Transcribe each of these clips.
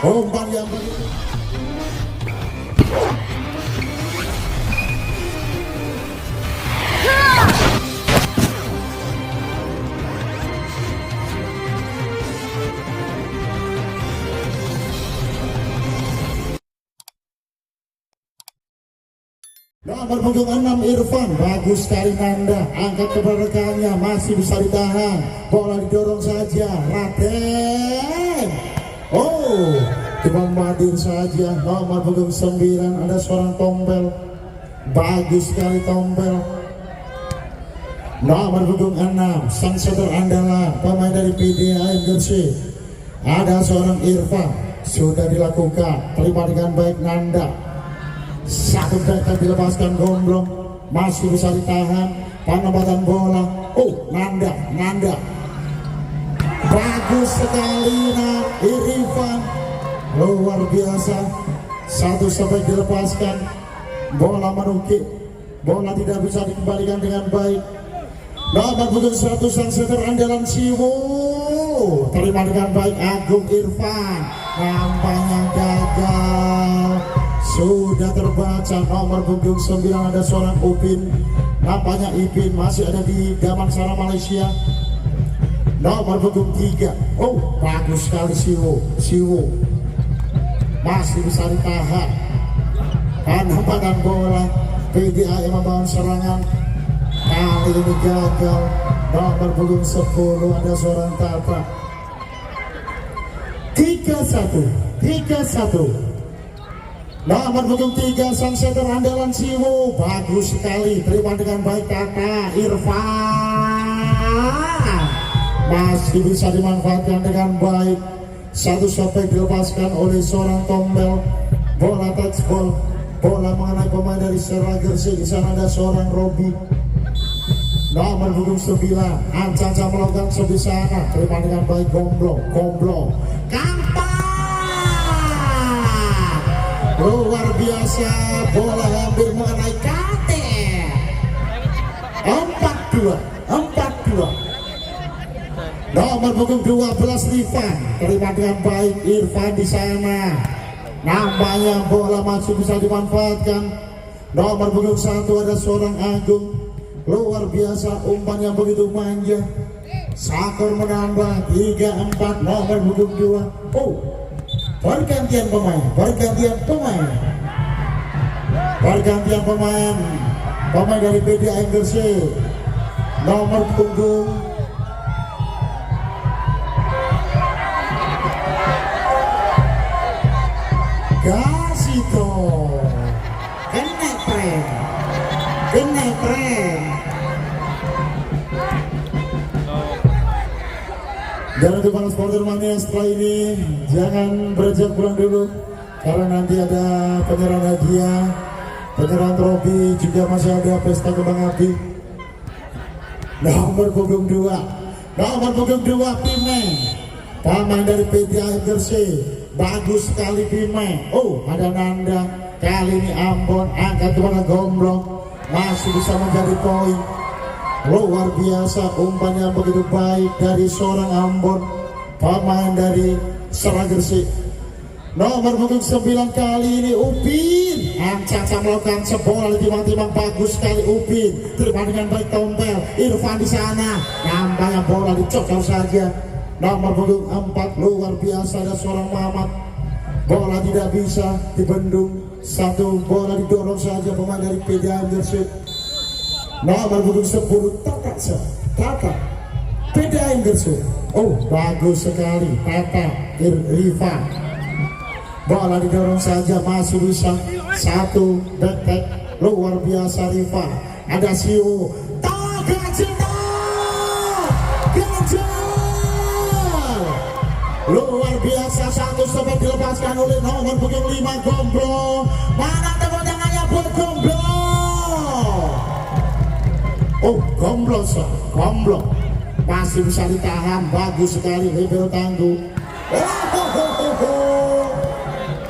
Umpan yang begitu. Nomor punggung 6 Irfan, bagus sekali Nanda, angkat keberkahannya, masih bisa ditahan, bola didorong saja, Raden. Oh, dibombardir saja. Nomor punggung 9 ada seorang Tombel, bagus sekali Tombel. Nomor punggung 6 sang setter andalan, pemain dari PDAM Gresik, ada seorang Irfan, sudah dilakukan, terima dengan baik Nanda. Satu dekat dilepaskan Gomblong, masih bisa ditahan, penempatan bola. Oh, Nanda bagus sekali Irfan, luar biasa. Satu sampai dilepaskan, bola menukik, bola tidak bisa dikembalikan dengan baik. Nomor punggung 1 sang setter andalan Siwo, terima dengan baik Agung Irfan, nampaknya gagal. Sudah terbaca. Nomor punggung 9 ada seorang Upin, nampaknya Ipin masih ada di Damansara Malaysia. Nomor punggung 3, oh bagus sekali Siwo masih bisa ditahan, penempatan bola. PDAM membangun serangan, kali ini gagal. Nomor punggung 10 ada seorang Tata. 3-1. Nomor punggung 3 sang setter andalan Siwo, bagus sekali, terima dengan baik Tata. Irfan masih bisa dimanfaatkan dengan baik. Satu sampai dilepaskan oleh seorang Tombel, bola touch ball, bola mengenai pemain dari Sera Gresik. Di sana ada seorang Robi. Nomor punggung 9 Anca melakukan sebisanya, terima dengan baik Gomblong Kampak, luar biasa, bola hampir mengenai kate. 4-2. Nomor punggung 12 Rifan, terima dengan baik Irfan di sana, nampaknya bola masih bisa dimanfaatkan. Nomor punggung 1 ada seorang Agung, luar biasa, umpan yang begitu manja. Skor menambah 3-4. Nomor punggung 2, oh pergantian pemain dari PDAM Gresik. Nomor punggung Gasito, kena tren. Jangan lupa supporter mania, setelah ini jangan beranjak pulang dulu, karena nanti ada penyerahan hadiah, penyerahan trofi, juga masih ada pesta kembang api. Nomor punggung 2 Pime, pemain dari PDAM Gresik, bagus sekali Pime. Oh, ada Nanda, kali ini Ambon, angkat kepada Gomblong, masih bisa menjadi poin. Luar biasa, umpan yang begitu baik dari seorang Ambon, pemain dari Sera Gresik. Nomor punggung 9 kali ini Upin, Anca melakukan sebola timang-timang, bagus sekali Upin, terima dengan baik Tombel. Irfan di sana, nampaknya bola dicocok saja. Nomor punggung 4 luar biasa, ada seorang Muhammad, bola tidak bisa dibendung, satu bola didorong saja pemain dari PDAM Gresik. Nomor punggung 10 Tata PDAM Gresik, oh bagus sekali Tata Irfan, bola didorong saja, masih bisa, satu detek, luar biasa Rifan. Ada Siwo, Gajal, luar biasa, satu sampai dilepaskan oleh nomor punggung 5 Gomblong. Mana tepuk tangannya buat Gomblong? Oh, Gomblong masih bisa ditahan, bagus sekali libero tangguh.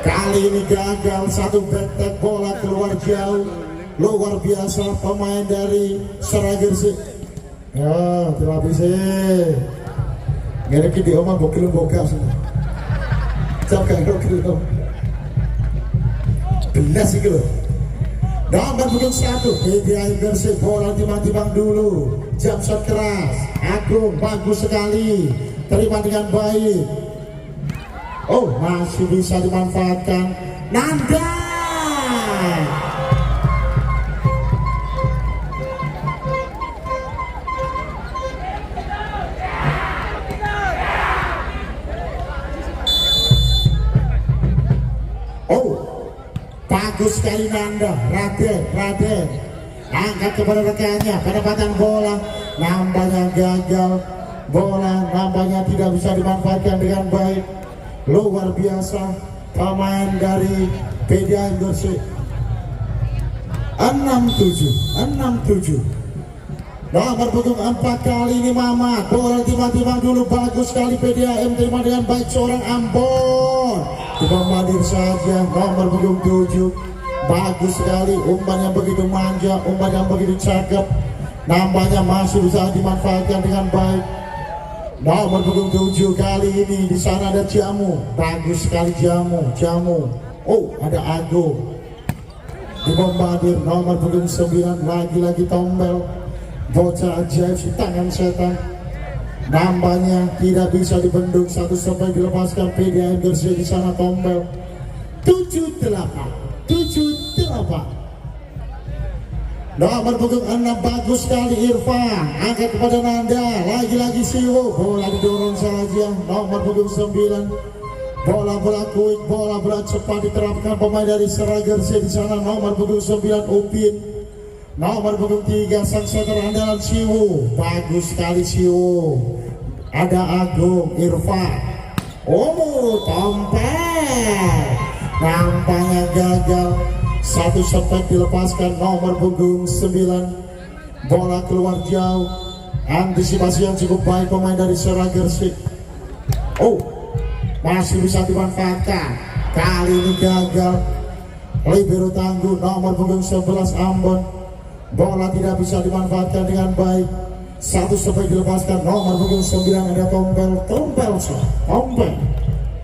Kali ini gagal, satu back bola keluar jauh, luar biasa pemain dari Sera Gresik. Ya, terima kasih. Ngereki di omah bokil boga. Sampai kilo belas itu loh. Nomor punggung 1 PDAM Gresik, bola timbang-timbang dulu, jam shot keras. Agung bagus sekali, terima dengan baik. Oh, masih bisa dimanfaatkan. Nanda bagus sekali Nanda. Raden angkat kepada rekannya, penempatan bola nampaknya gagal, bola nampaknya tidak bisa dimanfaatkan dengan baik. Luar biasa pemain dari PDAM Gresik. 6-7 nomor punggung 4 kali ini Mamat, bola tiba-tiba dulu, bagus sekali PDAM, terima dengan baik seorang Ambon, dibombardir saja. Nomor punggung 7 bagus sekali, umpan yang begitu manja, umpan yang begitu cakep, nampaknya masih bisa dimanfaatkan dengan baik. Nomor punggung 7 kali ini di sana ada Jamu, bagus sekali Jamu. Oh, ada Agung, dibombardir. Nomor punggung 9 lagi-lagi tombel, bocah ajaib si tangan setan, nampaknya tidak bisa dibendung, satu sampai dilepaskan. PDAM Gresik di sana tombel. 7-8. Nomor punggung 6 bagus sekali Irfan, angkat kepada Nanda, lagi-lagi Siwo, bola didorong saja. Nomor punggung 9, bola quick, bola cepat diterapkan pemain dari Serang Gresik di sana. Nomor punggung 9 Upin, nomor punggung 3 sang setter andalan Siwo, bagus sekali Siwo. Ada Agung, Irfan, tompel, nampaknya gagal, satu sepet dilepaskan. Nomor punggung 9, bola keluar jauh, antisipasi yang cukup baik pemain dari Serang Gresik. Oh, masih bisa dimanfaatkan, kali ini gagal. Libero tangguh, nomor punggung 11 Ambon, bola tidak bisa dimanfaatkan dengan baik, satu sampai dilepaskan. Nomor punggung 9 ada tompel.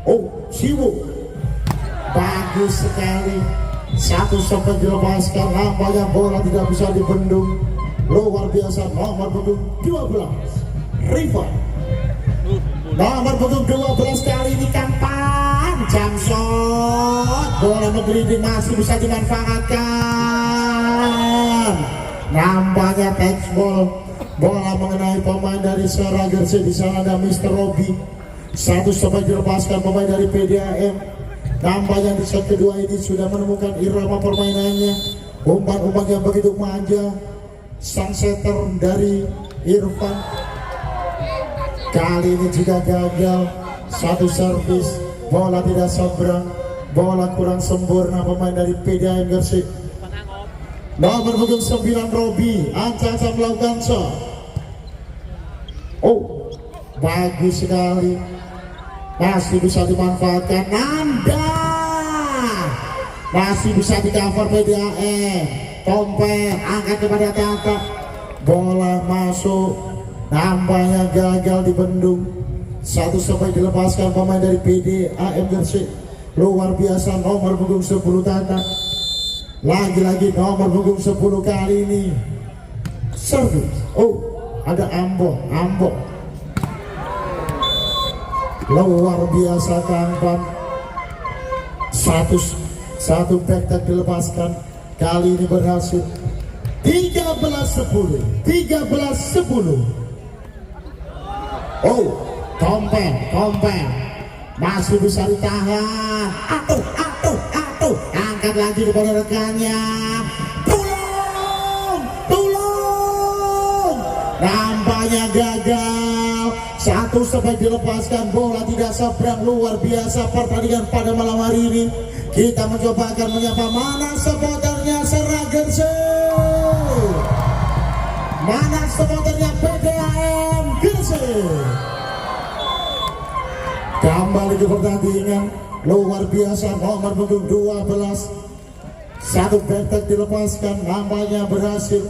Oh, Siwo, bagus sekali, satu sampai dilepaskan, nampaknya bola tidak bisa dibendung. Luar biasa. Nomor punggung 12 Rival, nomor punggung 12 kali ini Kampan, jam shot, bola menggelinding, masih bisa dimanfaatkan. Nampaknya touch ball, bola mengenai pemain dari Serang Gresik. Di sana ada Mr. Robi, satu sampai dilepaskan pemain dari PDAM. Nampaknya di set kedua ini sudah menemukan irama permainannya, umpan-umpan yang begitu manja. Sang setter dari Irfan kali ini juga gagal, satu servis, bola tidak seberang, bola kurang sempurna pemain dari PDAM Gresik. Nomor punggung 9 Robi, ancam melakukan shot. Oh, bagus sekali, masih bisa dimanfaatkan. Nanda masih bisa di cover PDAM, tompel, angkat kepada kakak, bola masuk, nampaknya gagal dibendung, satu sampai dilepaskan pemain dari PDAM Gresik. Luar biasa. Nomor punggung 10 Tata, lagi-lagi nomor punggung 10 kali ini servis. Oh, ada Ambon, luar biasa Kampan, satu back dilepaskan, kali ini berhasil. 13-10. Oh, tompel, masih bisa ditahan. Atuh, angkat lagi kepada rekannya, tolong, nampaknya gagal, satu sampai dilepaskan, bola tidak seberang. Luar biasa pertandingan pada malam hari ini. Kita mencoba akan menyapa mana supporternya Serang Gresik, mana supporternya PDAM Gresik. Kembali ke pertandingan, luar biasa. Nomor punggung 12, satu back dilepaskan, nampaknya berhasil.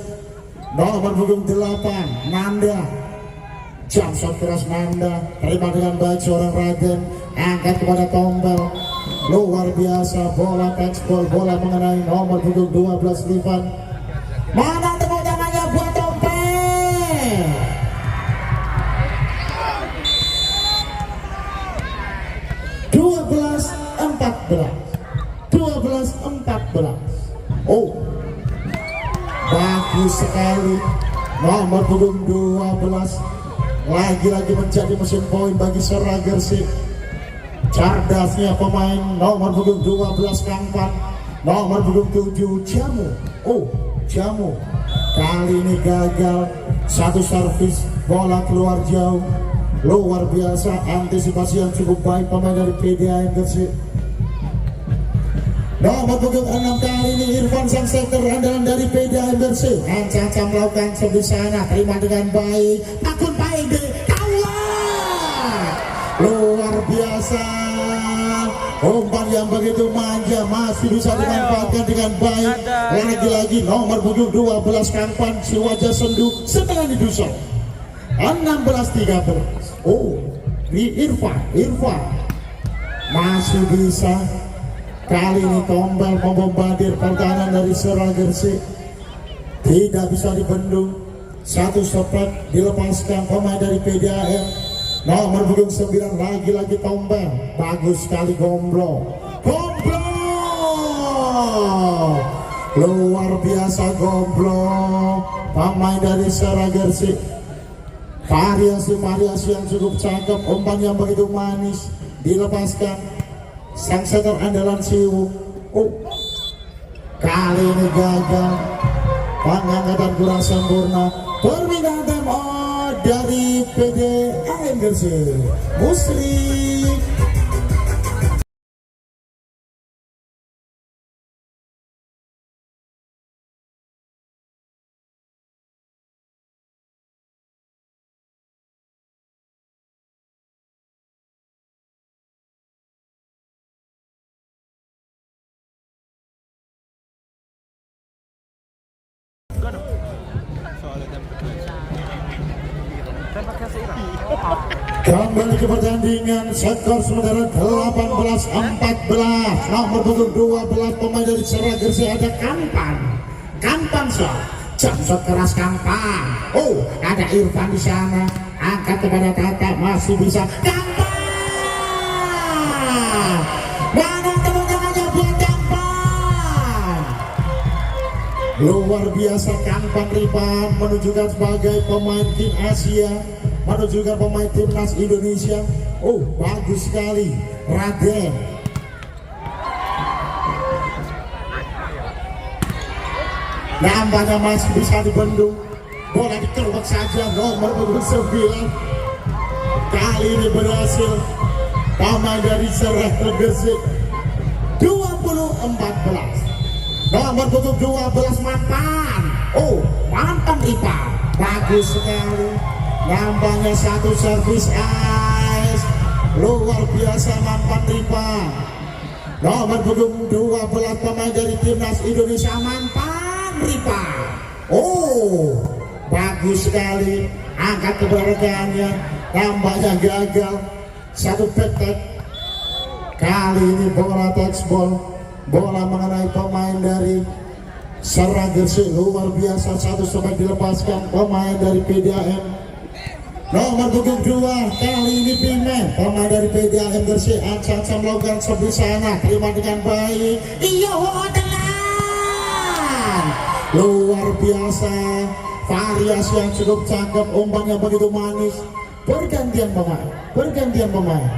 Nomor punggung 8 Nanda, jump shot keras Nanda, terima dengan baik seorang Raden, angkat kepada Tombel, luar biasa, bola tekspol, bola mengenai nomor punggung 12 Rifan. Mana tepuk tangannya buat Tombel. Dua belas 14. Oh, bagus sekali, nomor punggung 12 lagi-lagi menjadi mesin poin bagi Sera Gersik. Cerdasnya pemain nomor punggung 12 Kampan, nomor punggung 7 Jamu. Oh, Jamu kali ini gagal, satu servis, bola keluar jauh. Luar biasa, antisipasi yang cukup baik pemain dari PDAM Gersik. Nomor punggung 6 kali ini Irfan sang setter andalan dari PDAM Gersik. Ancam melakukan sebisanya, terima dengan baik. Takun baik deh, kawan. Luar biasa, umpan yang begitu manja masih bisa dimanfaatkan dengan baik. Lagi-lagi nomor punggung 12 Kampan si wajah sendu setengah didusuk. 16-13. Oh, di Irfan masih bisa. Kali ini Tombel membombardir pertahanan dari Sera Gersik, tidak bisa dibendung. Satu stopet dilepaskan pemain dari PDAM, nomor punggung 9 lagi-lagi Tombel, bagus sekali Gomblo, luar biasa Gomblo, pemain dari Sera Gersik. Variasi yang cukup cakep, umpan yang begitu manis dilepaskan. Sang setter andalan Siwu. Oh, kali ini gagal, pengangkatan kurang sempurna. Permintaan time dari PDAM Gersik, Musri. Kembali ke pertandingan, skor sementara 18-14. Nomor punggung 12 pemain dari Sera Gersik ada Kampan shot, jump shot keras Kampan. Oh, ada Irfan di sana, angkat kepada Tata, masih bisa Kampan. Mana teman-temannya buat Kampan. Luar biasa Kampan Rifan menunjukkan sebagai pemain tim Asia, menunjukkan pemain timnas Indonesia. Oh, bagus sekali Raden. Nampaknya masih bisa dibendung, bola dikeluar saja nomor 9. Kali ini berhasil pemain dari Sera Gersik. 20-14. Nomor 12 Mantan. Oh, Mantan Rifan, bagus sekali. Nampaknya satu servis ice, luar biasa Mantan Rifan. Nomor punggung 12 pemain dari timnas Indonesia Mantan Rifan. Oh, bagus sekali, angkat keberadaannya. Nampaknya gagal, satu petek. Kali ini bola touchball, bola mengenai pemain dari Sera Gersik. Luar biasa, satu sobat dilepaskan pemain dari PDAM. Nomor punggung 2 kali ini Pimen, pemain dari PDAM Gersik. Ancam melakukan sebisanya, terima dengan baik. Iya, telan. Luar biasa, variasi yang cukup cakep, umpan yang begitu manis. Pergantian pemain.